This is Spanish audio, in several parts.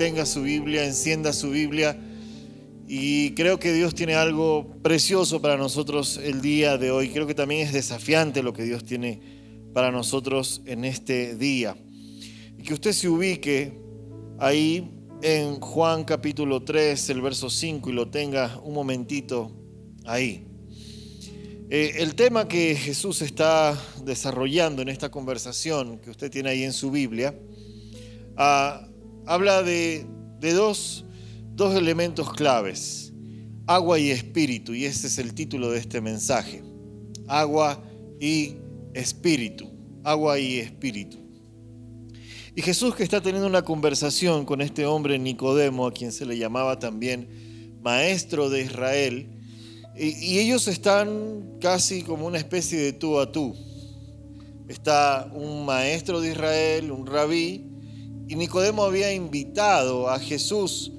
tenga su Biblia, encienda su Biblia. Y creo que Dios tiene algo precioso para nosotros el día de hoy. Creo que también es desafiante lo que Dios tiene para nosotros en este día. Y que usted se ubique ahí en Juan capítulo 3, el verso 5, y lo tenga un momentito ahí. El tema que Jesús está desarrollando en esta conversación que usted tiene ahí en su Biblia, habla de dos elementos claves: agua y espíritu, y ese es el título de este mensaje: agua y espíritu, agua y espíritu. Y Jesús, que está teniendo una conversación con este hombre Nicodemo, a quien se le llamaba también maestro de Israel, y ellos están casi como una especie de tú a tú. Está un maestro de Israel, un rabí, y Nicodemo había invitado a Jesús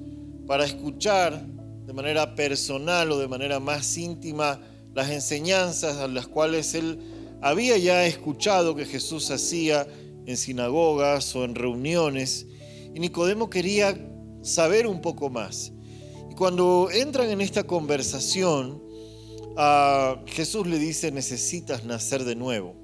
para escuchar de manera personal o de manera más íntima las enseñanzas a las cuales él había ya escuchado que Jesús hacía en sinagogas o en reuniones, y Nicodemo quería saber un poco más. Y cuando entran en esta conversación, Jesús le dice: necesitas nacer de nuevo.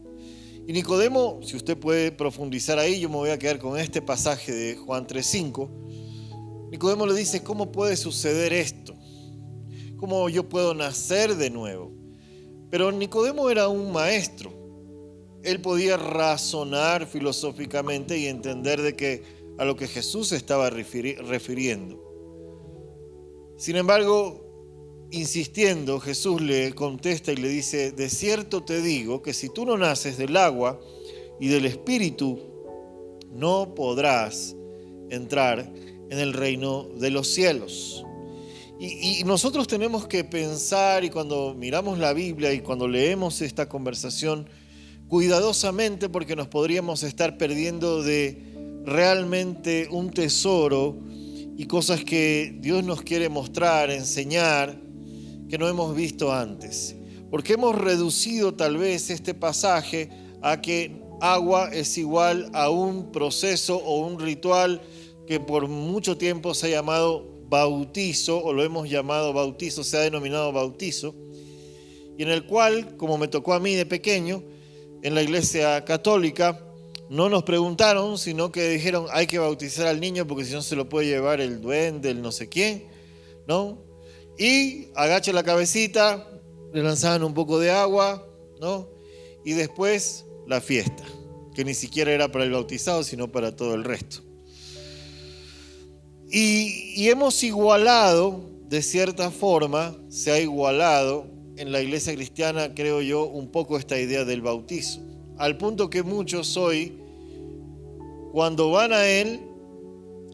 Y Nicodemo, si usted puede profundizar ahí, yo me voy a quedar con este pasaje de Juan 3:5. Nicodemo le dice: ¿cómo puede suceder esto? ¿Cómo yo puedo nacer de nuevo? Pero Nicodemo era un maestro. Él podía razonar filosóficamente y entender de que a lo que Jesús se estaba refiriendo. Sin embargo, insistiendo, Jesús le contesta y le dice: de cierto te digo que si tú no naces del agua y del espíritu, no podrás entrar en el reino de los cielos. Y nosotros tenemos que pensar, y cuando miramos la Biblia y cuando leemos esta conversación, cuidadosamente, porque nos podríamos estar perdiendo de realmente un tesoro y cosas que Dios nos quiere mostrar, enseñar, que no hemos visto antes. Porque hemos reducido tal vez este pasaje a que agua es igual a un proceso o un ritual que por mucho tiempo se ha llamado bautizo, o lo hemos llamado bautizo, se ha denominado bautizo, y en el cual, como me tocó a mí de pequeño, en la iglesia católica, no nos preguntaron, sino que dijeron: hay que bautizar al niño porque si no se lo puede llevar el duende, el no sé quién, ¿no? Y agache la cabecita, le lanzaban un poco de agua, ¿no? Y después la fiesta, que ni siquiera era para el bautizado, sino para todo el resto. Y hemos igualado, de cierta forma, se ha igualado en la iglesia cristiana, creo yo, un poco esta idea del bautizo. Al punto que muchos hoy, cuando van a él,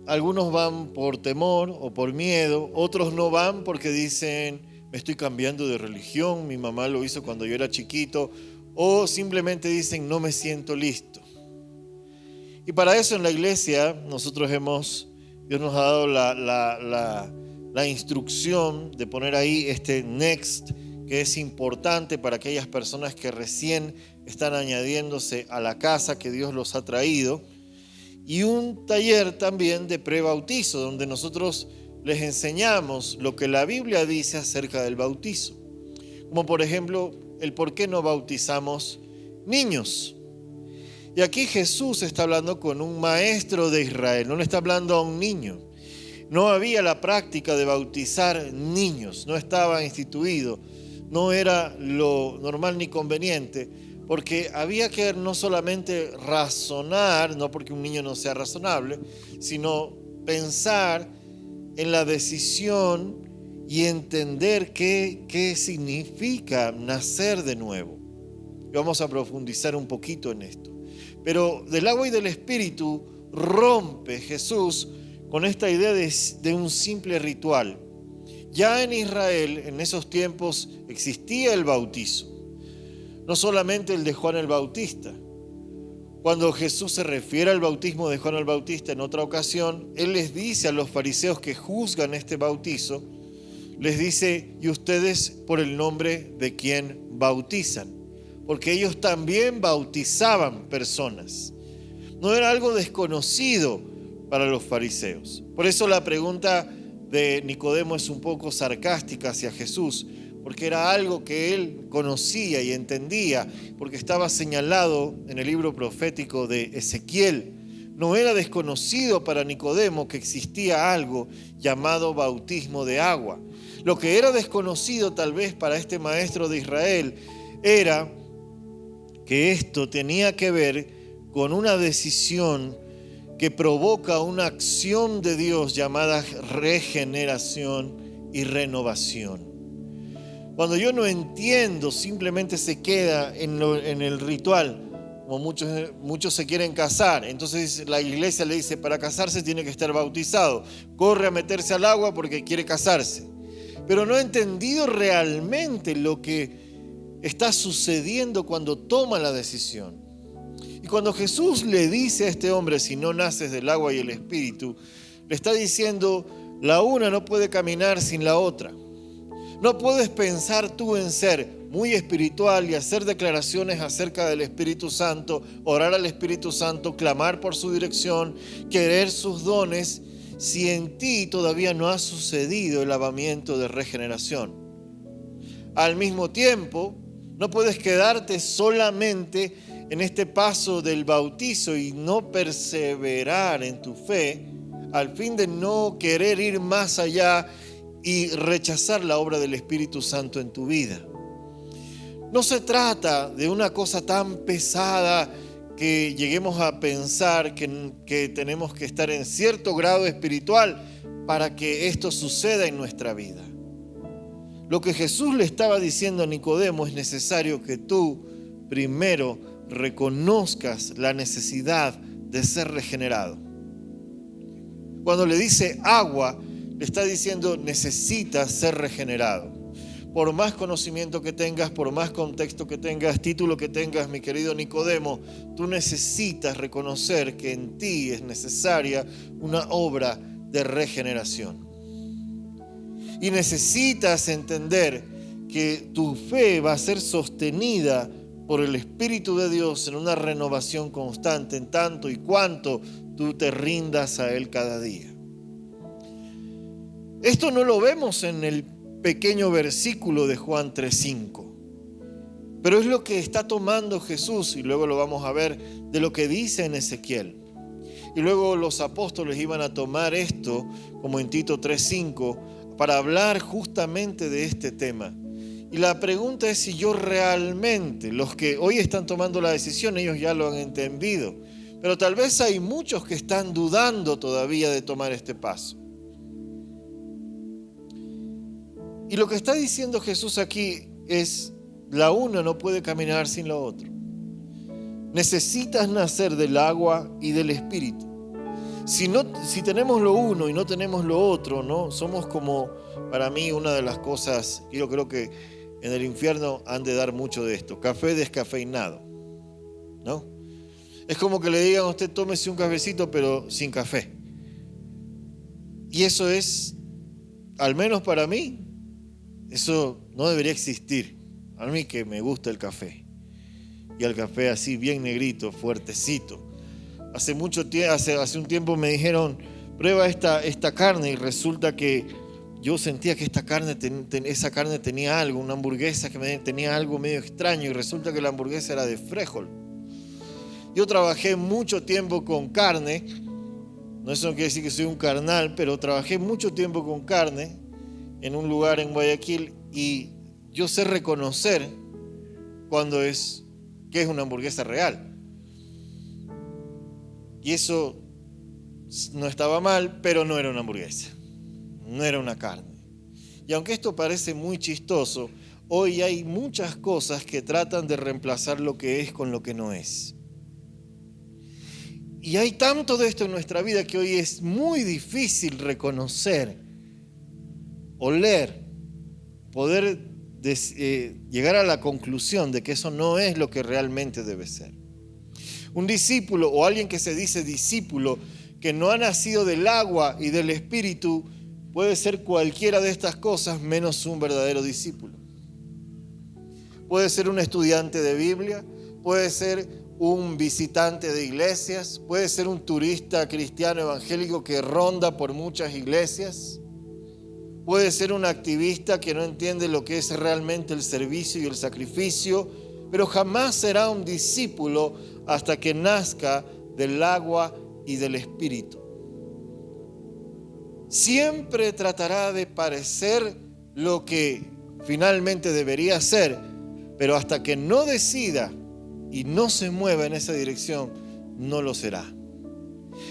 algunos van por temor o por miedo, otros no van porque dicen: me estoy cambiando de religión, mi mamá lo hizo cuando yo era chiquito, o simplemente dicen: no me siento listo. Y para eso en la iglesia Dios nos ha dado la instrucción de poner ahí este next, que es importante para aquellas personas que recién están añadiéndose a la casa que Dios los ha traído, y un taller también de prebautizo, donde nosotros les enseñamos lo que la Biblia dice acerca del bautizo, como por ejemplo el por qué no bautizamos niños. Y aquí Jesús está hablando con un maestro de Israel, no le está hablando a un niño. No había la práctica de bautizar niños, no estaba instituido, no era lo normal ni conveniente, porque había que no solamente razonar, no porque un niño no sea razonable, sino pensar en la decisión y entender qué significa nacer de nuevo. Y vamos a profundizar un poquito en esto. Pero del agua y del espíritu rompe Jesús con esta idea de un simple ritual. Ya en Israel, en esos tiempos, existía el bautizo. No solamente el de Juan el Bautista. Cuando Jesús se refiere al bautismo de Juan el Bautista en otra ocasión, Él les dice a los fariseos que juzgan este bautizo, les dice: ¿y ustedes por el nombre de quién bautizan? Porque ellos también bautizaban personas. No era algo desconocido para los fariseos. Por eso la pregunta de Nicodemo es un poco sarcástica hacia Jesús, porque era algo que él conocía y entendía, porque estaba señalado en el libro profético de Ezequiel. No era desconocido para Nicodemo que existía algo llamado bautismo de agua. Lo que era desconocido tal vez para este maestro de Israel era que esto tenía que ver con una decisión que provoca una acción de Dios llamada regeneración y renovación. Cuando yo no entiendo, simplemente se queda en el ritual. Como muchos se quieren casar, entonces la iglesia le dice, para casarse tiene que estar bautizado. Corre a meterse al agua porque quiere casarse. Pero no ha entendido realmente lo que está sucediendo cuando toma la decisión. Y cuando Jesús le dice a este hombre, si no naces del agua y el espíritu, le está diciendo, la una no puede caminar sin la otra. No puedes pensar tú en ser muy espiritual y hacer declaraciones acerca del Espíritu Santo, orar al Espíritu Santo, clamar por su dirección, querer sus dones, si en ti todavía no ha sucedido el lavamiento de regeneración. Al mismo tiempo, no puedes quedarte solamente en este paso del bautizo y no perseverar en tu fe, al fin de no querer ir más allá y rechazar la obra del Espíritu Santo en tu vida. No se trata de una cosa tan pesada que lleguemos a pensar que tenemos que estar en cierto grado espiritual para que esto suceda en nuestra vida. Lo que Jesús le estaba diciendo a Nicodemo es necesario que tú primero reconozcas la necesidad de ser regenerado. Cuando le dice agua, le está diciendo necesitas ser regenerado. Por más conocimiento que tengas, por más contexto que tengas, título que tengas, mi querido Nicodemo, tú necesitas reconocer que en ti es necesaria una obra de regeneración. Y necesitas entender que tu fe va a ser sostenida por el Espíritu de Dios en una renovación constante, en tanto y cuanto tú te rindas a Él cada día. Esto no lo vemos en el pequeño versículo de Juan 3:5, pero es lo que está tomando Jesús, y luego lo vamos a ver, de lo que dice en Ezequiel. Y luego los apóstoles iban a tomar esto, como en Tito 3:5, para hablar justamente de este tema. Y la pregunta es si yo realmente, los que hoy están tomando la decisión, ellos ya lo han entendido, pero tal vez hay muchos que están dudando todavía de tomar este paso. Y lo que está diciendo Jesús aquí es, la una no puede caminar sin la otra. Necesitas nacer del agua y del espíritu. Si tenemos lo uno y no tenemos lo otro, ¿no? Somos como, para mí, una de las cosas, y yo creo que en el infierno han de dar mucho de esto, café descafeinado, ¿no? Es como que le digan a usted, tómese un cafecito, pero sin café. Y eso es, al menos para mí, eso no debería existir. A mí que me gusta el café. Y el café así bien negrito, fuertecito. Hace un tiempo me dijeron, prueba esta carne, y resulta que yo sentía que esa carne tenía algo, una hamburguesa que tenía algo medio extraño, y resulta que la hamburguesa era de frijol. Yo trabajé mucho tiempo con carne, eso no quiere decir que soy un carnal, pero trabajé mucho tiempo con carne en un lugar en Guayaquil, y yo sé reconocer qué es una hamburguesa real. Y eso no estaba mal, pero no era una hamburguesa, no era una carne. Y aunque esto parece muy chistoso, hoy hay muchas cosas que tratan de reemplazar lo que es con lo que no es. Y hay tanto de esto en nuestra vida que hoy es muy difícil reconocer, oler, poder llegar a la conclusión de que eso no es lo que realmente debe ser. Un discípulo o alguien que se dice discípulo que no ha nacido del agua y del espíritu puede ser cualquiera de estas cosas menos un verdadero discípulo. Puede ser un estudiante de Biblia, puede ser un visitante de iglesias, puede ser un turista cristiano evangélico que ronda por muchas iglesias, puede ser un activista que no entiende lo que es realmente el servicio y el sacrificio, pero jamás será un discípulo hasta que nazca del agua y del Espíritu. Siempre tratará de parecer lo que finalmente debería ser, pero hasta que no decida y no se mueva en esa dirección, no lo será.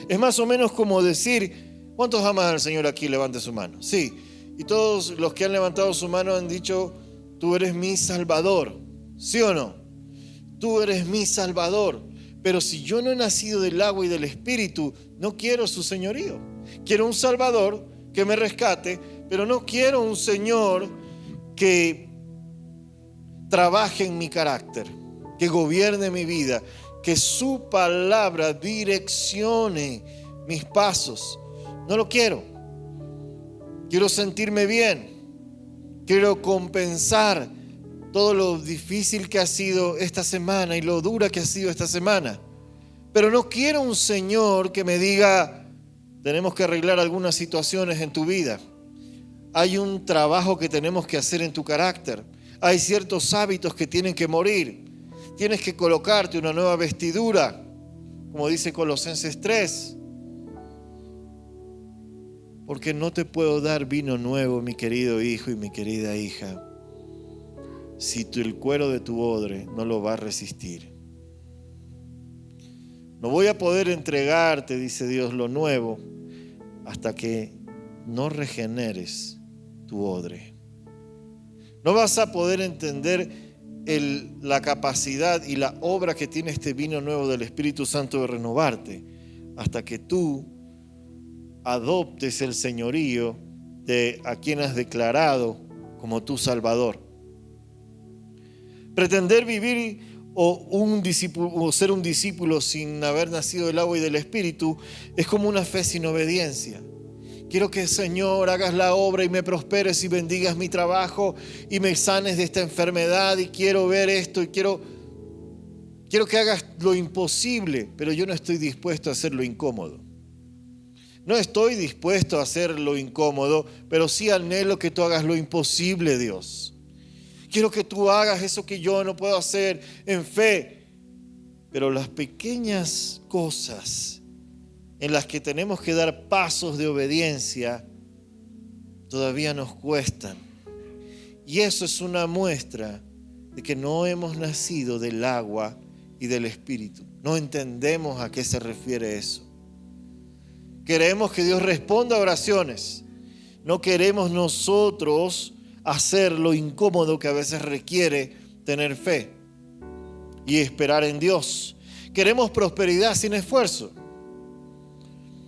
Es más o menos como decir, ¿cuántos aman al Señor aquí? Levante su mano. Sí, y todos los que han levantado su mano han dicho, tú eres mi Salvador. ¿Sí o no? Tú eres mi Salvador. Pero si yo no he nacido del agua y del Espíritu, no quiero su señorío. Quiero un Salvador que me rescate, pero no quiero un Señor que trabaje en mi carácter, que gobierne mi vida, que su palabra direccione mis pasos. No lo quiero. Quiero sentirme bien. Quiero compensar todo lo difícil que ha sido esta semana y lo dura que ha sido esta semana. Pero no quiero un Señor que me diga, tenemos que arreglar algunas situaciones en tu vida. Hay un trabajo que tenemos que hacer en tu carácter. Hay ciertos hábitos que tienen que morir. Tienes que colocarte una nueva vestidura, como dice Colosenses 3. Porque no te puedo dar vino nuevo, mi querido hijo y mi querida hija, si el cuero de tu odre no lo va a resistir. No voy a poder entregarte, dice Dios, lo nuevo hasta que no regeneres tu odre. No vas a poder entender la capacidad y la obra que tiene este vino nuevo del Espíritu Santo de renovarte hasta que tú adoptes el señorío de a quien has declarado como tu Salvador. Pretender vivir o ser un discípulo sin haber nacido del agua y del Espíritu es como una fe sin obediencia. Quiero que, Señor, hagas la obra y me prosperes y bendigas mi trabajo y me sanes de esta enfermedad y quiero ver esto y quiero que hagas lo imposible, pero yo no estoy dispuesto a hacer lo incómodo. No estoy dispuesto a hacer lo incómodo, pero sí anhelo que tú hagas lo imposible, Dios. Quiero que tú hagas eso que yo no puedo hacer en fe. Pero las pequeñas cosas en las que tenemos que dar pasos de obediencia todavía nos cuestan. Y eso es una muestra de que no hemos nacido del agua y del Espíritu. No entendemos a qué se refiere eso. Queremos que Dios responda a oraciones. No queremos nosotros hacer lo incómodo que a veces requiere tener fe y esperar en Dios. Queremos prosperidad sin esfuerzo.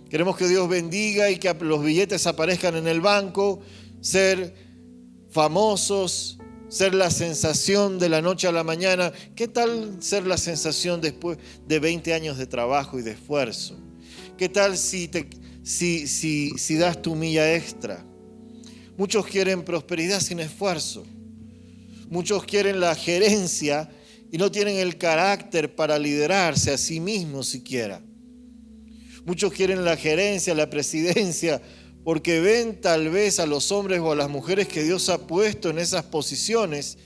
Queremos que Dios bendiga y que los billetes aparezcan en el banco, ser famosos, ser la sensación de la noche a la mañana. ¿Qué tal ser la sensación después de 20 años de trabajo y de esfuerzo? ¿Qué tal si das tu milla extra? Muchos quieren prosperidad sin esfuerzo. Muchos quieren la gerencia y no tienen el carácter para liderarse a sí mismos siquiera. Muchos quieren la gerencia, la presidencia, porque ven tal vez a los hombres o a las mujeres que Dios ha puesto en esas posiciones,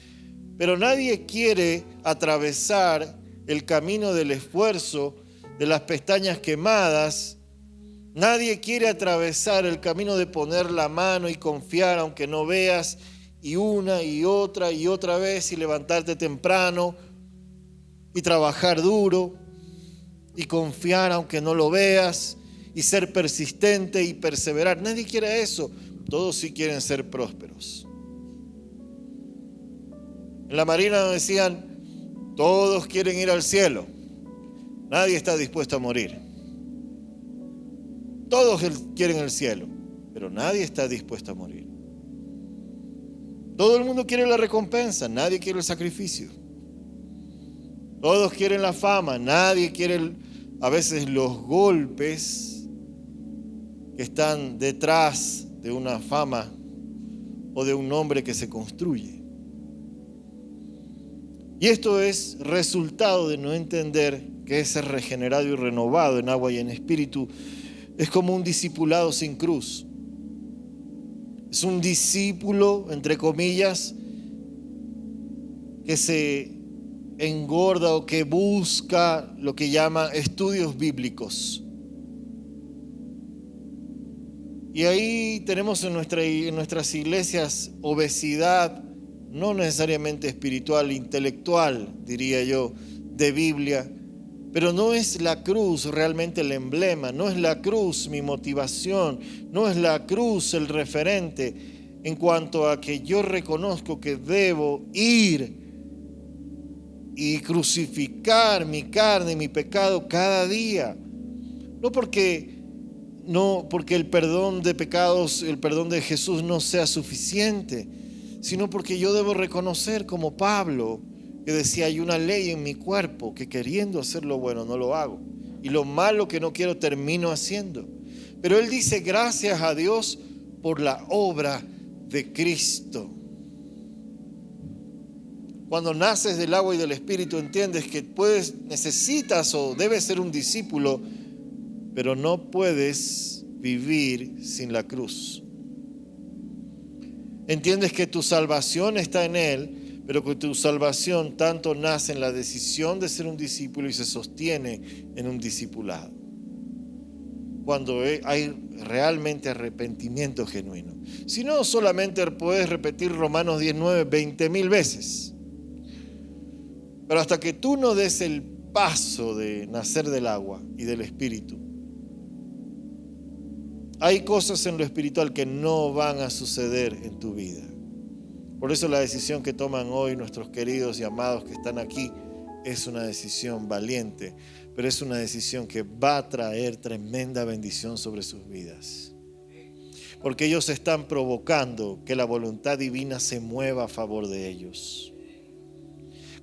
pero nadie quiere atravesar el camino del esfuerzo, de las pestañas quemadas. Nadie quiere atravesar el camino de poner la mano y confiar aunque no veas, y una y otra vez, y levantarte temprano y trabajar duro y confiar aunque no lo veas y ser persistente y perseverar. Nadie quiere eso. Todos sí quieren ser prósperos. En la Marina decían, todos quieren ir al cielo. Nadie está dispuesto a morir. Todos quieren el cielo, pero nadie está dispuesto a morir. Todo el mundo quiere la recompensa, nadie quiere el sacrificio. Todos quieren la fama, nadie quiere a veces los golpes que están detrás de una fama o de un nombre que se construye. Y esto es resultado de no entender que ese regenerado y renovado en agua y en espíritu es como un discipulado sin cruz. Es un discípulo, entre comillas, que se engorda o que busca lo que llama estudios bíblicos. Y ahí tenemos en nuestras iglesias obesidad, no necesariamente espiritual, intelectual, diría yo, de Biblia. Pero no es la cruz realmente el emblema, no es la cruz mi motivación, no es la cruz el referente en cuanto a que yo reconozco que debo ir y crucificar mi carne, mi pecado cada día. No porque el perdón de pecados, el perdón de Jesús no sea suficiente, sino porque yo debo reconocer como Pablo, que decía, hay una ley en mi cuerpo que queriendo hacer lo bueno no lo hago, y lo malo que no quiero termino haciendo. Pero él dice, gracias a Dios por la obra de Cristo. Cuando naces del agua y del Espíritu entiendes que necesitas o debes ser un discípulo, pero no puedes vivir sin la cruz. Entiendes que tu salvación está en Él, pero que tu salvación tanto nace en la decisión de ser un discípulo y se sostiene en un discipulado. Cuando hay realmente arrepentimiento genuino. Si no, solamente puedes repetir Romanos 19 20,000 veces. Pero hasta que tú no des el paso de nacer del agua y del Espíritu, hay cosas en lo espiritual que no van a suceder en tu vida. Por eso la decisión que toman hoy nuestros queridos y amados que están aquí es una decisión valiente, pero es una decisión que va a traer tremenda bendición sobre sus vidas. Porque ellos están provocando que la voluntad divina se mueva a favor de ellos.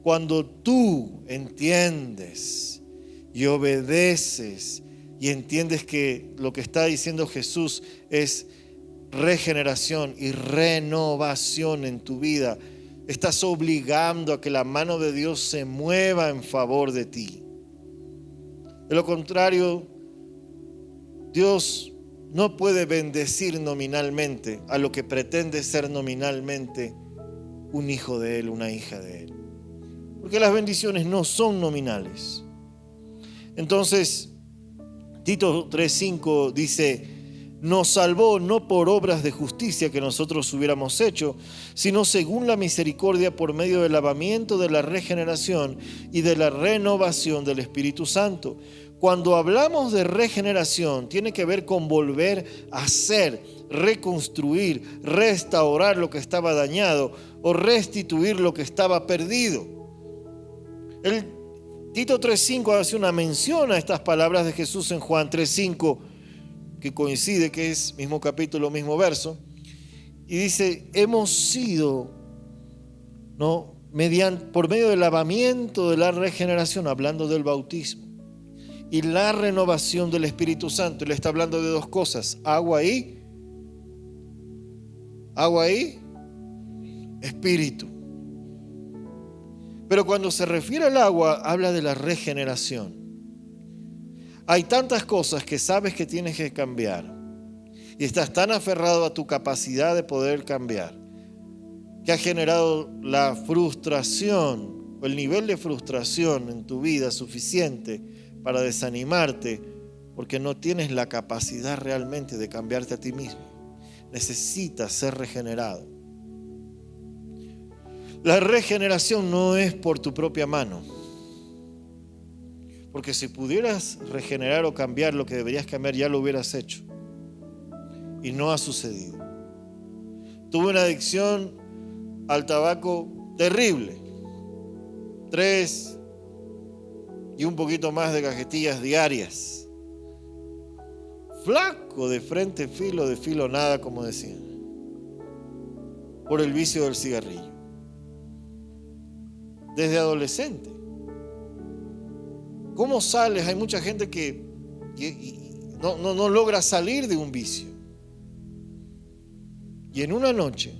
Cuando tú entiendes y obedeces y entiendes que lo que está diciendo Jesús es regeneración y renovación en tu vida, estás obligando a que la mano de Dios se mueva en favor de ti. De lo contrario, Dios no puede bendecir nominalmente a lo que pretende ser nominalmente un hijo de Él, una hija de Él. Porque las bendiciones no son nominales. Entonces, Tito 3:5 dice, nos salvó no por obras de justicia que nosotros hubiéramos hecho, sino según la misericordia por medio del lavamiento de la regeneración y de la renovación del Espíritu Santo. Cuando hablamos de regeneración, tiene que ver con volver a hacer, reconstruir, restaurar lo que estaba dañado o restituir lo que estaba perdido. Tito 3:5 hace una mención a estas palabras de Jesús en Juan 3:5, que coincide, que es mismo capítulo, mismo verso, y dice, hemos sido, por medio del lavamiento de la regeneración, hablando del bautismo, y la renovación del Espíritu Santo. Él está hablando de dos cosas, agua y espíritu. Pero cuando se refiere al agua, habla de la regeneración. Hay tantas cosas que sabes que tienes que cambiar y estás tan aferrado a tu capacidad de poder cambiar que ha generado la frustración o el nivel de frustración en tu vida suficiente para desanimarte porque no tienes la capacidad realmente de cambiarte a ti mismo. Necesitas ser regenerado. La regeneración no es por tu propia mano. Porque si pudieras regenerar o cambiar lo que deberías cambiar, ya lo hubieras hecho. Y no ha sucedido. Tuve una adicción al tabaco terrible. 3 y un poquito más de cajetillas diarias. Flaco de frente, filo de filo, nada, como decían. Por el vicio del cigarrillo. Desde adolescente. ¿Cómo sales? Hay mucha gente que no logra salir de un vicio. Y en una noche,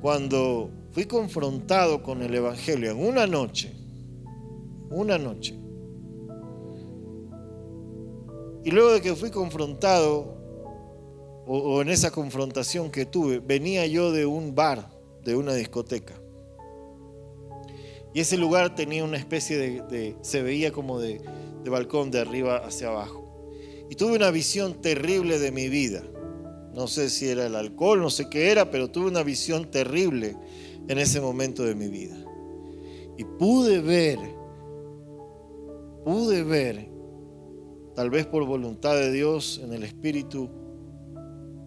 cuando fui confrontado con el Evangelio en una noche. Y luego de que fui confrontado, o en esa confrontación que tuve, venía yo de un bar, de una discoteca. Y ese lugar tenía una especie se veía como de balcón de arriba hacia abajo. Y tuve una visión terrible de mi vida. No sé si era el alcohol, no sé qué era, pero tuve una visión terrible en ese momento de mi vida. Y pude ver, tal vez por voluntad de Dios en el Espíritu,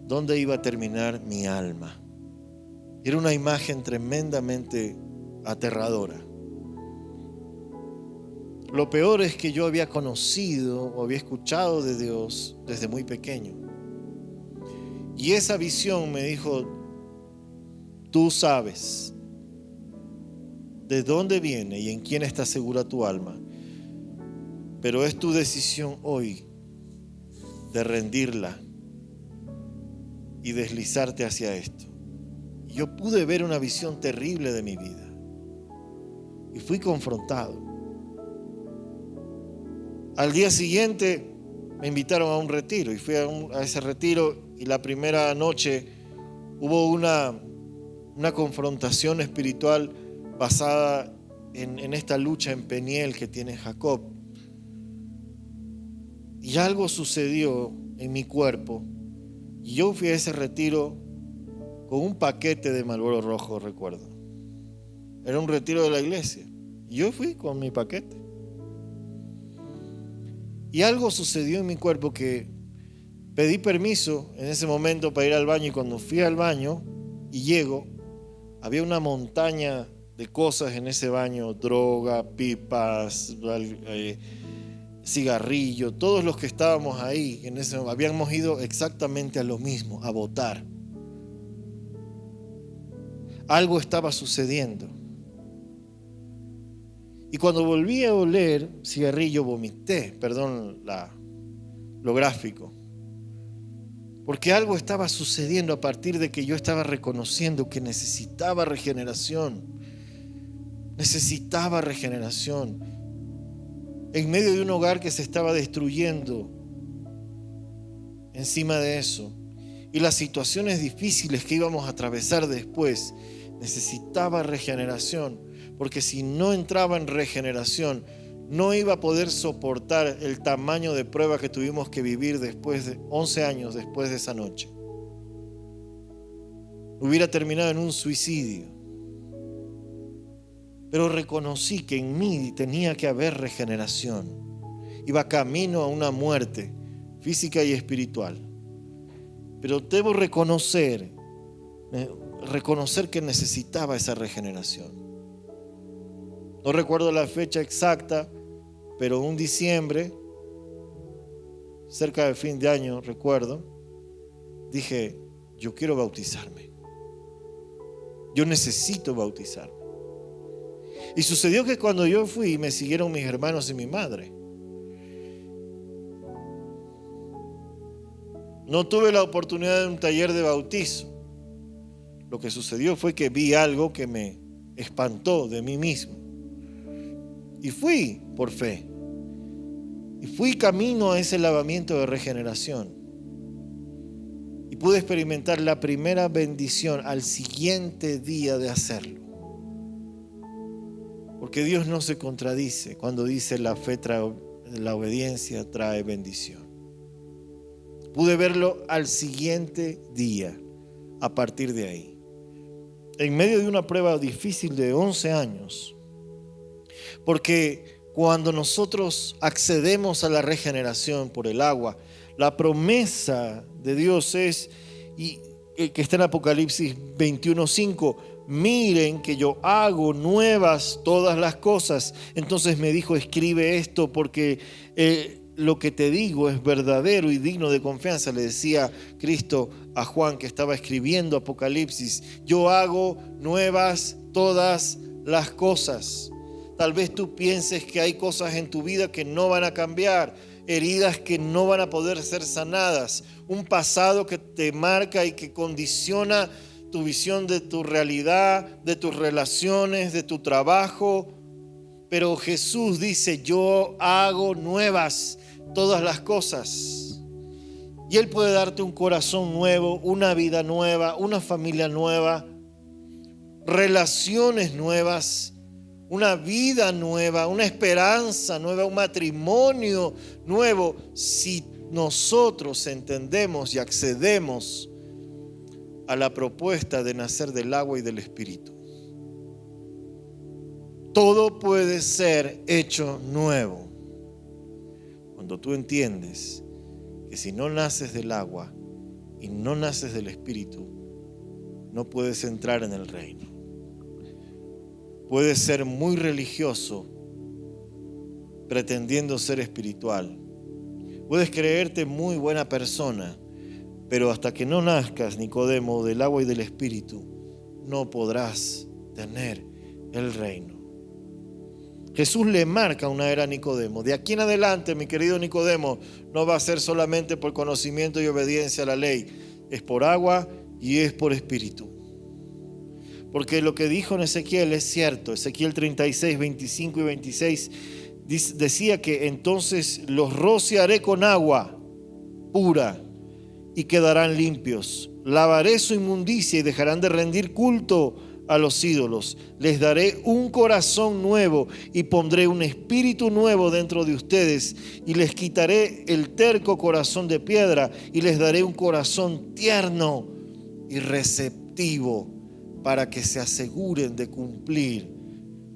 dónde iba a terminar mi alma. Era una imagen tremendamente aterradora. Lo peor es que yo había conocido o había escuchado de Dios desde muy pequeño. Y esa visión me dijo: tú sabes de dónde viene y en quién está segura tu alma, pero es tu decisión hoy de rendirla y deslizarte hacia esto. Y yo pude ver una visión terrible de mi vida y fui confrontado. Al día siguiente me invitaron a un retiro y fui a ese retiro, y la primera noche hubo una confrontación espiritual basada en esta lucha en Peniel que tiene Jacob. Y algo sucedió en mi cuerpo y yo fui a ese retiro con un paquete de Marlboro rojo, recuerdo. Era un retiro de la iglesia y yo fui con mi paquete. Y algo sucedió en mi cuerpo que pedí permiso en ese momento para ir al baño, y cuando fui al baño y llego, había una montaña de cosas en ese baño: droga, pipas, cigarrillo. Todos los que estábamos ahí habíamos ido exactamente a lo mismo, a votar. Algo estaba sucediendo. Y cuando volví a oler cigarrillo, vomité, perdón lo gráfico. Porque algo estaba sucediendo a partir de que yo estaba reconociendo que necesitaba regeneración. Necesitaba regeneración. En medio de un hogar que se estaba destruyendo. Encima de eso. Y las situaciones difíciles que íbamos a atravesar después. Necesitaba regeneración. Porque si no entraba en regeneración, no iba a poder soportar el tamaño de prueba que tuvimos que vivir después de 11 años después de esa noche. Hubiera terminado en un suicidio. Pero reconocí que en mí tenía que haber regeneración. Iba camino a una muerte física y espiritual. Pero debo reconocer que necesitaba esa regeneración. No recuerdo la fecha exacta, pero un diciembre, cerca del fin de año, recuerdo, dije: yo quiero bautizarme. Yo necesito bautizarme. Y sucedió que cuando yo fui, me siguieron mis hermanos y mi madre. No tuve la oportunidad de un taller de bautizo. Lo que sucedió fue que vi algo que me espantó de mí mismo. Y fui por fe. Y fui camino a ese lavamiento de regeneración. Y pude experimentar la primera bendición al siguiente día de hacerlo. Porque Dios no se contradice cuando dice: la fe la obediencia trae bendición. Pude verlo al siguiente día, a partir de ahí. En medio de una prueba difícil de 11 años. Porque cuando nosotros accedemos a la regeneración por el agua, la promesa de Dios es, y que está en Apocalipsis 21:5, miren que yo hago nuevas todas las cosas. Entonces me dijo: escribe esto porque lo que te digo es verdadero y digno de confianza. Le decía Cristo a Juan, que estaba escribiendo Apocalipsis: yo hago nuevas todas las cosas. Tal vez tú pienses que hay cosas en tu vida que no van a cambiar, heridas que no van a poder ser sanadas, un pasado que te marca y que condiciona tu visión de tu realidad, de tus relaciones, de tu trabajo. Pero Jesús dice, yo hago nuevas todas las cosas. Y Él puede darte un corazón nuevo, una vida nueva, una familia nueva, relaciones nuevas, una vida nueva, una esperanza nueva, un matrimonio nuevo, si nosotros entendemos y accedemos a la propuesta de nacer del agua y del Espíritu. Todo puede ser hecho nuevo cuando tú entiendes que si no naces del agua y no naces del Espíritu, no puedes entrar en el reino. Puedes ser muy religioso pretendiendo ser espiritual. Puedes creerte muy buena persona, pero hasta que no nazcas, Nicodemo, del agua y del Espíritu, no podrás tener el reino. Jesús le marca una era a Nicodemo. De aquí en adelante, mi querido Nicodemo, no va a ser solamente por conocimiento y obediencia a la ley. Es por agua y es por Espíritu. Porque lo que dijo en Ezequiel es cierto. Ezequiel 36, 25 y 26 decía que entonces los rociaré con agua pura y quedarán limpios. Lavaré su inmundicia y dejarán de rendir culto a los ídolos. Les daré un corazón nuevo y pondré un espíritu nuevo dentro de ustedes y les quitaré el terco corazón de piedra y les daré un corazón tierno y receptivo para que se aseguren de cumplir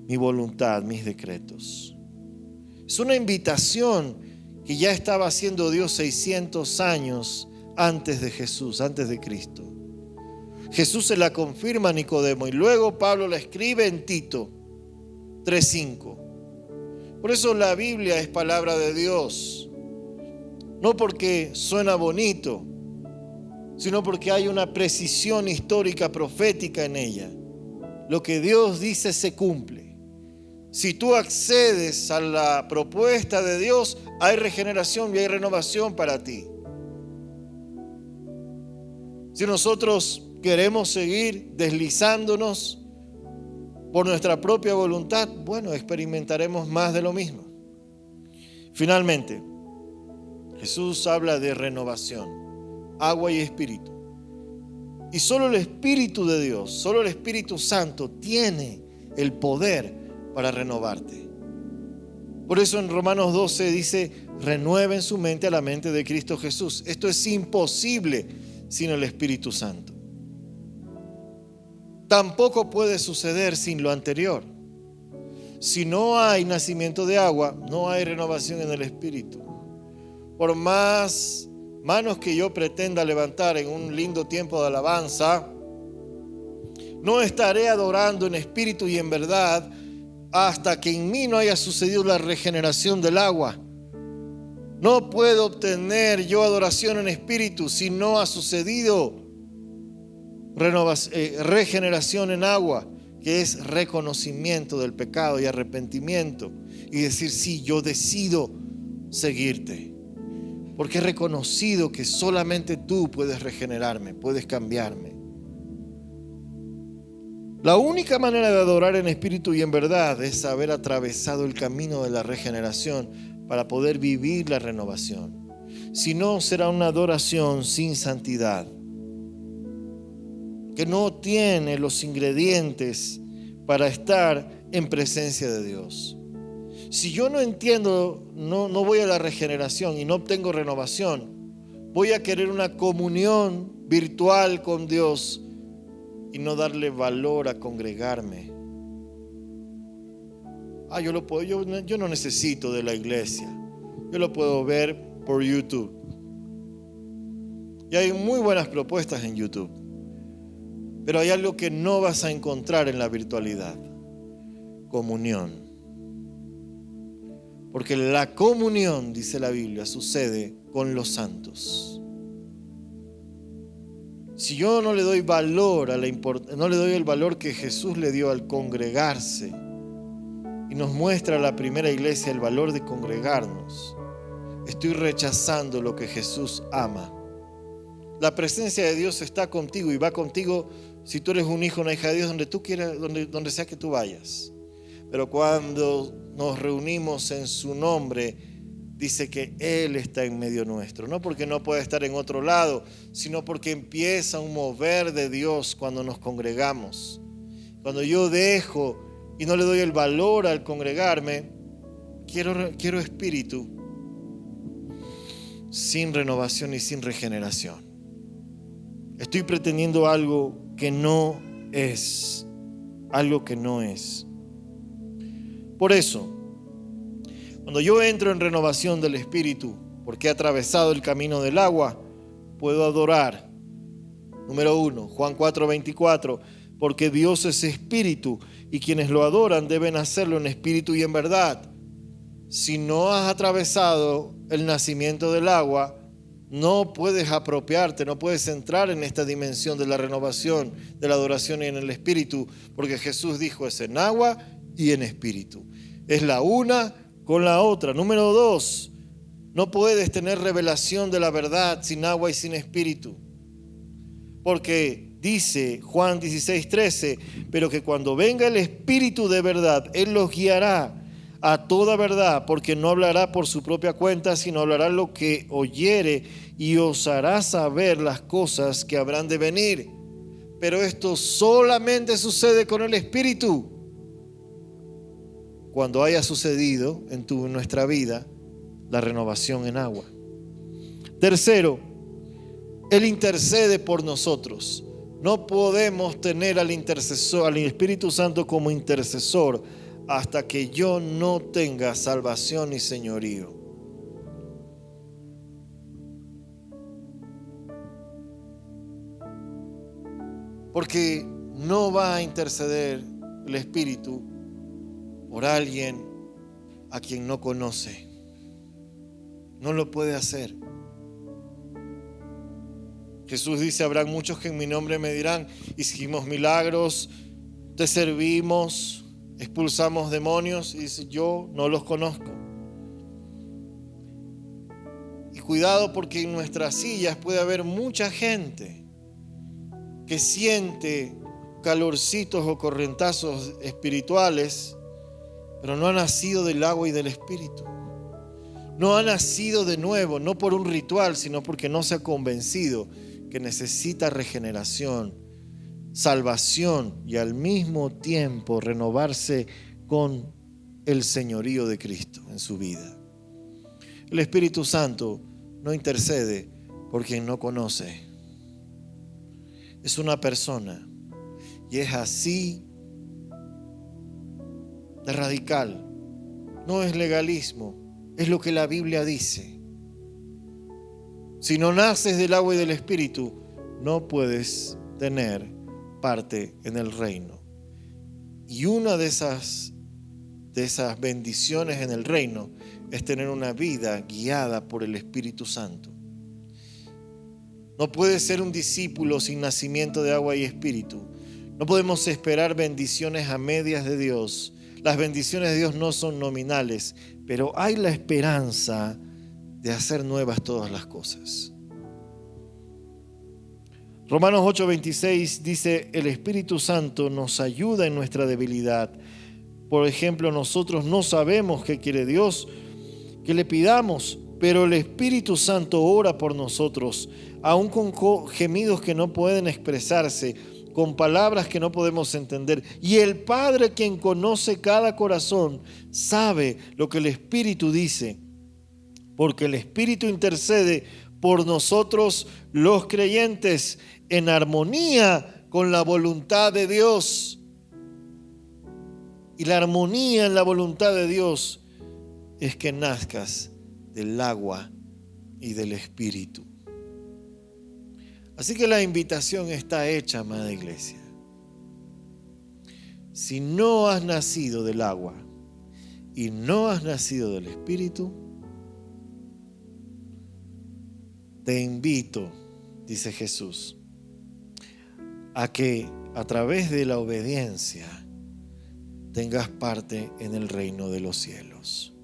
mi voluntad, mis decretos. Es una invitación que ya estaba haciendo Dios 600 años antes de Jesús, antes de Cristo. Jesús se la confirma a Nicodemo y luego Pablo la escribe en Tito 3:5. Por eso la Biblia es palabra de Dios, no porque suena bonito, sino porque hay una precisión histórica profética en ella. Lo que Dios dice se cumple. Si tú accedes a la propuesta de Dios, hay regeneración y hay renovación para ti. Si nosotros queremos seguir deslizándonos por nuestra propia voluntad, bueno, experimentaremos más de lo mismo. Finalmente, Jesús habla de renovación, agua y espíritu. Y solo el Espíritu de Dios, solo el Espíritu Santo tiene el poder para renovarte. Por eso en Romanos 12 dice, renueven su mente a la mente de Cristo Jesús. Esto es imposible sin el Espíritu Santo. Tampoco puede suceder sin lo anterior. Si no hay nacimiento de agua, no hay renovación en el Espíritu. Por más manos que yo pretenda levantar en un lindo tiempo de alabanza, no estaré adorando en espíritu y en verdad hasta que en mí no haya sucedido la regeneración del agua. No puedo obtener yo adoración en espíritu si no ha sucedido regeneración en agua, que es reconocimiento del pecado y arrepentimiento y decir, sí, yo decido seguirte, porque he reconocido que solamente tú puedes regenerarme, puedes cambiarme. La única manera de adorar en espíritu y en verdad es haber atravesado el camino de la regeneración para poder vivir la renovación. Si no, será una adoración sin santidad, que no tiene los ingredientes para estar en presencia de Dios. Si yo no entiendo, no voy a la regeneración y no obtengo renovación, voy a querer una comunión virtual con Dios y no darle valor a congregarme. Yo no necesito de la iglesia, yo lo puedo ver por YouTube. Y hay muy buenas propuestas en YouTube. Pero hay algo que no vas a encontrar en la virtualidad: comunión. Porque la comunión, dice la Biblia, sucede con los santos. Si yo no le doy valor no le doy el valor que Jesús le dio al congregarse, y nos muestra la primera iglesia el valor de congregarnos, estoy rechazando lo que Jesús ama. La presencia de Dios está contigo y va contigo si tú eres un hijo, una hija de Dios, donde tú quieras, donde sea que tú vayas. Pero cuando nos reunimos en su nombre, dice que Él está en medio nuestro. No porque no pueda estar en otro lado, sino porque empieza un mover de Dios cuando nos congregamos. Cuando yo dejo y no le doy el valor al congregarme, quiero espíritu sin renovación y sin regeneración. Estoy pretendiendo algo que no es. Algo que no es. Por eso, cuando yo entro en renovación del espíritu, porque he atravesado el camino del agua, puedo adorar. Número 1, Juan 4:24, porque Dios es espíritu y quienes lo adoran deben hacerlo en espíritu y en verdad. Si no has atravesado el nacimiento del agua, no puedes apropiarte, no puedes entrar en esta dimensión de la renovación, de la adoración y en el espíritu, porque Jesús dijo es en agua y en espíritu. Es la una con la otra. Número 2, no puedes tener revelación de la verdad sin agua y sin espíritu. Porque dice Juan 16:13, pero que cuando venga el espíritu de verdad, Él los guiará a toda verdad, porque no hablará por su propia cuenta, sino hablará lo que oyere y os hará saber las cosas que habrán de venir. Pero esto solamente sucede con el espíritu. Cuando haya sucedido en nuestra vida la renovación en agua. Tercero, Él intercede por nosotros. No podemos tener al intercesor, al Espíritu Santo como intercesor hasta que yo no tenga salvación y señorío. Porque no va a interceder el Espíritu por alguien a quien no conoce. No lo puede hacer. Jesús dice, habrán muchos que en mi nombre me dirán, hicimos milagros, te servimos, expulsamos demonios, y dice, yo no los conozco. Y cuidado, porque en nuestras sillas puede haber mucha gente que siente calorcitos o corrientazos espirituales, pero no ha nacido del agua y del espíritu. No ha nacido de nuevo, no por un ritual, sino porque no se ha convencido que necesita regeneración, salvación y al mismo tiempo renovarse con el señorío de Cristo en su vida. El Espíritu Santo no intercede por quien no conoce. Es una persona y es así de radical. No es legalismo, es lo que la Biblia dice. Si no naces del agua y del Espíritu, no puedes tener parte en el reino. Y una de esas bendiciones en el reino es tener una vida guiada por el Espíritu Santo. No puedes ser un discípulo sin nacimiento de agua y espíritu. No podemos esperar bendiciones a medias de Dios. Las bendiciones de Dios no son nominales, pero hay la esperanza de hacer nuevas todas las cosas. Romanos 8:26 dice, el Espíritu Santo nos ayuda en nuestra debilidad. Por ejemplo, nosotros no sabemos qué quiere Dios que le pidamos, pero el Espíritu Santo ora por nosotros, aún con gemidos que no pueden expresarse, con palabras que no podemos entender. Y el Padre, quien conoce cada corazón, sabe lo que el Espíritu dice, porque el Espíritu intercede por nosotros los creyentes en armonía con la voluntad de Dios. Y la armonía en la voluntad de Dios es que nazcas del agua y del Espíritu. Así que la invitación está hecha, amada iglesia. Si no has nacido del agua y no has nacido del Espíritu, te invito, dice Jesús, a que a través de la obediencia tengas parte en el reino de los cielos.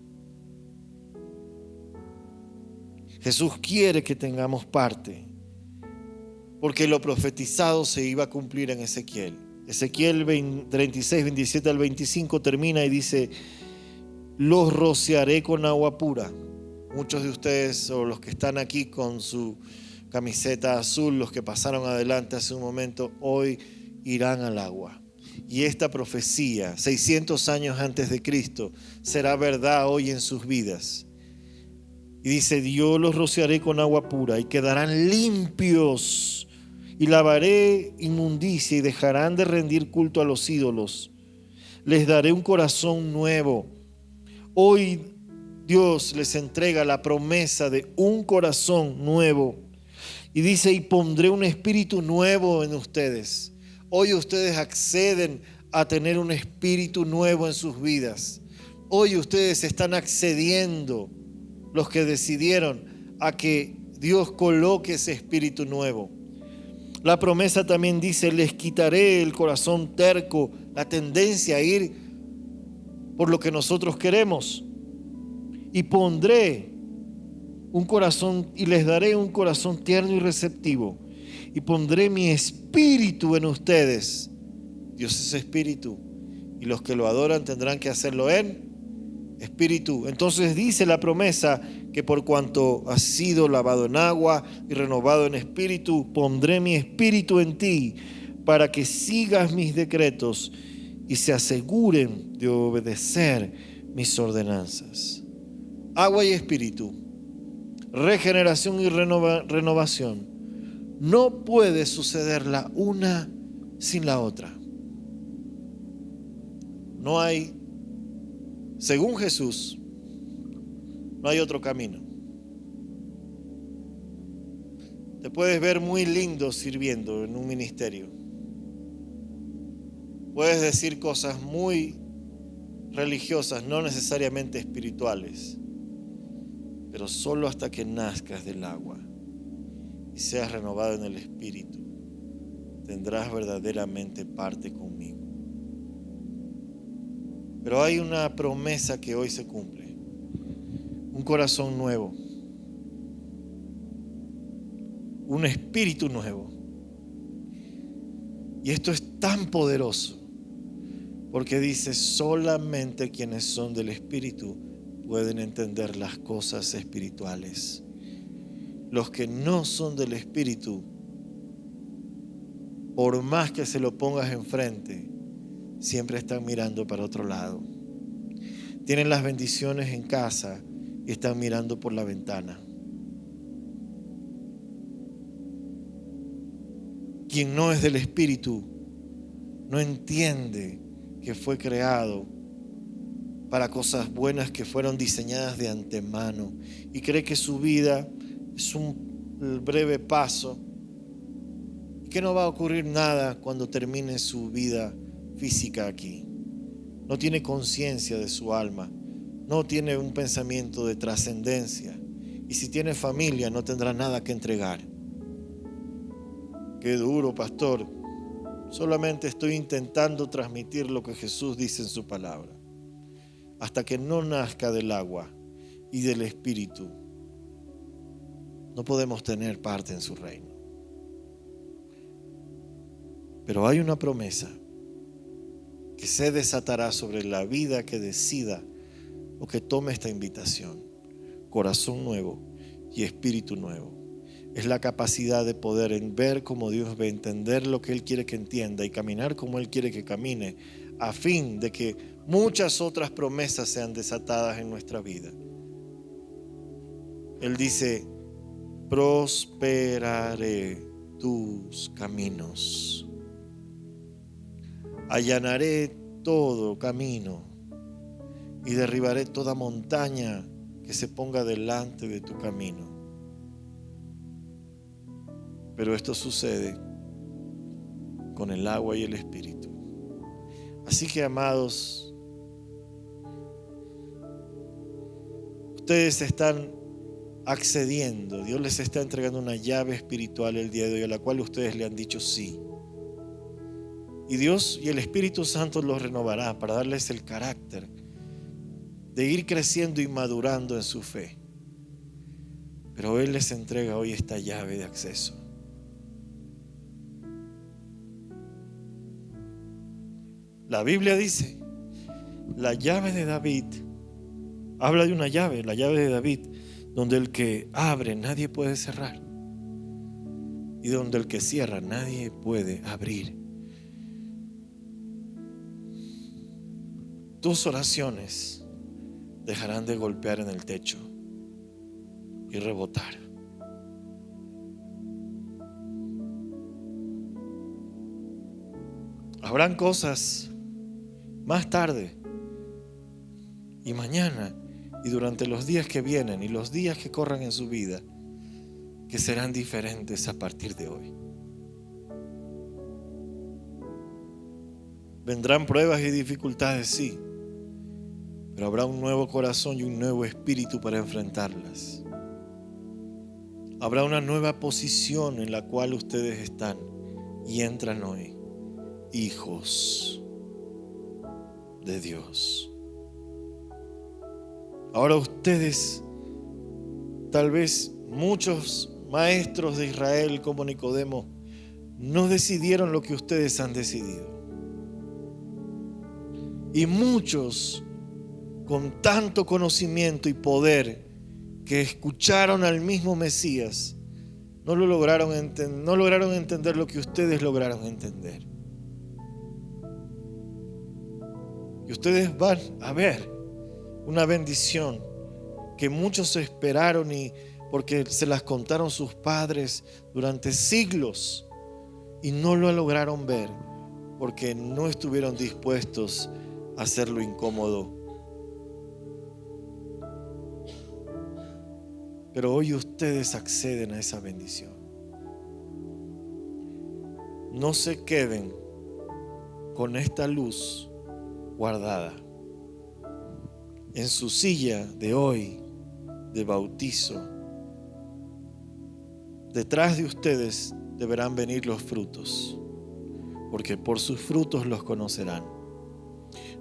Jesús quiere que tengamos parte, porque lo profetizado se iba a cumplir en Ezequiel. Ezequiel 36, 27 al 25 termina y dice: los rociaré con agua pura. Muchos de ustedes, o los que están aquí con su camiseta azul, los que pasaron adelante hace un momento, hoy irán al agua. Y esta profecía, 600 años antes de Cristo, será verdad hoy en sus vidas. Y dice: yo los rociaré con agua pura y quedarán limpios, y lavaré inmundicia y dejarán de rendir culto a los ídolos. Les daré un corazón nuevo. Hoy Dios les entrega la promesa de un corazón nuevo. Y dice: y pondré un espíritu nuevo en ustedes. Hoy ustedes acceden a tener un espíritu nuevo en sus vidas. Hoy ustedes están accediendo, los que decidieron, a que Dios coloque ese espíritu nuevo. La promesa también dice: les quitaré el corazón terco, la tendencia a ir por lo que nosotros queremos. Y pondré un corazón, y les daré un corazón tierno y receptivo. Y pondré mi espíritu en ustedes. Dios es espíritu, y los que lo adoran tendrán que hacerlo en espíritu. Entonces dice la promesa que por cuanto has sido lavado en agua y renovado en espíritu, pondré mi espíritu en ti para que sigas mis decretos y se aseguren de obedecer mis ordenanzas. Agua y espíritu, regeneración y renovación. No puede suceder la una sin la otra. No hay, según Jesús, no hay otro camino. Te puedes ver muy lindo sirviendo en un ministerio. Puedes decir cosas muy religiosas, no necesariamente espirituales, pero solo hasta que nazcas del agua y seas renovado en el espíritu, tendrás verdaderamente parte conmigo. Pero hay una promesa que hoy se cumple: un corazón nuevo, un espíritu nuevo. Y esto es tan poderoso porque dice: solamente quienes son del espíritu pueden entender las cosas espirituales. Los que no son del espíritu, por más que se lo pongas enfrente, siempre están mirando para otro lado. Tienen las bendiciones en casa y están mirando por la ventana. Quien no es del espíritu no entiende que fue creado para cosas buenas que fueron diseñadas de antemano, y cree que su vida es un breve paso y que no va a ocurrir nada cuando termine su vida física aquí. No tiene conciencia de su alma, no tiene un pensamiento de trascendencia, y si tiene familia no tendrá nada que entregar. Qué duro, pastor. Solamente estoy intentando transmitir lo que Jesús dice en su palabra. Hasta que no nazca del agua y del espíritu, no podemos tener parte en su reino. Pero hay una promesa que se desatará sobre la vida que decida o que tome esta invitación: corazón nuevo y espíritu nuevo. Es la capacidad de poder ver como Dios ve, entender lo que Él quiere que entienda y caminar como Él quiere que camine, a fin de que muchas otras promesas sean desatadas en nuestra vida. Él dice: prosperaré tus caminos, allanaré todo camino y derribaré toda montaña que se ponga delante de tu camino. Pero esto sucede con el agua y el espíritu. Así que, amados, ustedes están accediendo. Dios les está entregando una llave espiritual el día de hoy, a la cual ustedes le han dicho sí. Y Dios y el Espíritu Santo los renovará para darles el carácter de ir creciendo y madurando en su fe. Pero Él les entrega hoy esta llave de acceso. La Biblia dice, la llave de David, habla de una llave, la llave de David, donde el que abre nadie puede cerrar y donde el que cierra nadie puede abrir. Tus oraciones dejarán de golpear en el techo y rebotar. Habrán cosas más tarde y mañana y durante los días que vienen y los días que corran en su vida que serán diferentes a partir de hoy. Vendrán pruebas y dificultades, sí, pero habrá un nuevo corazón y un nuevo espíritu para enfrentarlas. Habrá una nueva posición en la cual ustedes están y entran hoy, hijos de Dios. Ahora ustedes, tal vez muchos maestros de Israel como Nicodemo, no decidieron lo que ustedes han decidido. Y muchos con tanto conocimiento y poder que escucharon al mismo Mesías, no lograron entender lo que ustedes lograron entender. Y ustedes van a ver una bendición que muchos esperaron y porque se las contaron sus padres durante siglos y no lo lograron ver porque no estuvieron dispuestos a hacer lo incómodo. Pero hoy ustedes acceden a esa bendición. No se queden con esta luz guardada en su silla de hoy de bautizo. Detrás de ustedes deberán venir los frutos, porque por sus frutos los conocerán.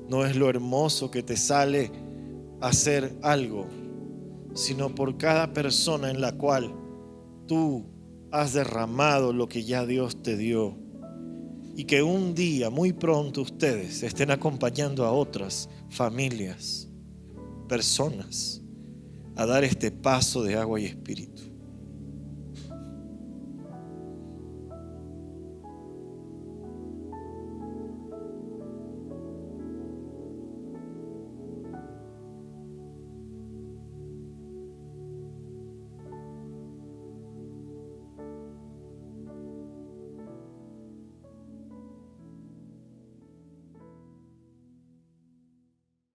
No es lo hermoso que te sale hacer algo, sino por cada persona en la cual tú has derramado lo que ya Dios te dio. Y que un día, muy pronto, ustedes estén acompañando a otras familias, personas, a dar este paso de agua y espíritu.